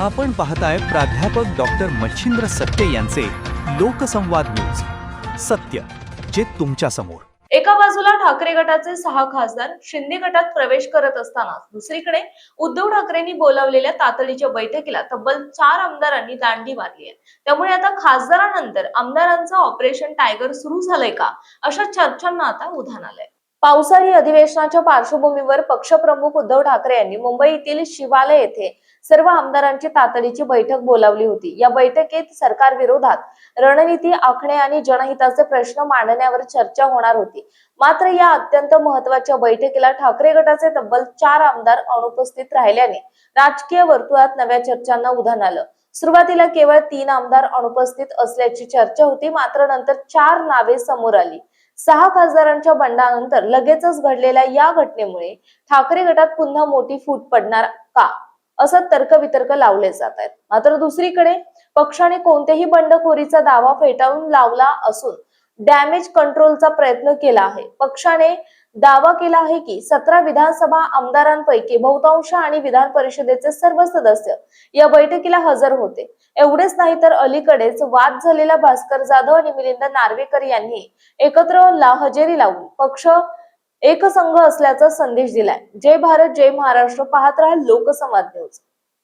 आपण पाहताय प्राध्यापक डॉक्टर मच्छिंद्र सत्य यांचे लोकसंवाद न्यूज. सत्य जे तुमच्या समोर. एका बाजूला ठाकरे गटाचे 6 खासदार शिंदे गटात प्रवेश करत असताना दुसरीकडे उद्धव ठाकरेंनी बोलावलेल्या तातडीच्या बैठकीला तब्बल 4 आमदारांनी दांडी मारली आहे. त्यामुळे आता खासदारानंतर आमदारांचं ऑपरेशन टायगर सुरू झालंय का, अशा चर्चांना आता उधाण आलंय. पावसाळी अधिवेशनाच्या पार्श्वभूमीवर पक्षप्रमुख उद्धव ठाकरे यांनी मुंबईतील शिवालय येथे सर्व आमदारांची तातडीची बैठक बोलावली होती. या बैठकीत सरकार विरोधात रणनीती आखणे आणि जनहिताचे प्रश्न मांडण्यावर चर्चा होणार होती. मात्र या अत्यंत महत्त्वाच्या बैठकीला ठाकरे गटाचे तब्बल 4 आमदार अनुपस्थित राहिल्याने राजकीय वर्तुळात नव्या चर्चांना उधाण आलं. सुरुवातीला केवळ 3 आमदार अनुपस्थित असल्याची चर्चा होती, मात्र नंतर 4 नावे समोर आली. 6 खासदारांच्या बंडानंतर लगेचच घडलेल्या या घटनेमुळे ठाकरे गटात पुन्हा मोठी फूट पडणार का, असं तर्कवितर्क लावले जात आहेत. मात्र दुसरीकडे पक्षाने कोणत्याही बंडखोरीचा दावा फेटाळून लावला असून डॅमेज कंट्रोलचा प्रयत्न केला आहे. पक्षाने दावा केला आहे की 17 विधानसभा आमदारांपैकी बहुतांश आणि विधान परिषदेचे सर्व सदस्य या बैठकीला हजर होते. एवढेच नाही तर अलीकडेच वाद झालेला भास्कर जाधव आणि मिलिंद नार्वेकर यांनी एकत्र हजेरी लावून पक्ष एकसंघ असल्याचा संदेश दिलाय. जय भारत जय महाराष्ट्र. पाहत राहा लोकसंवाद न्यूज.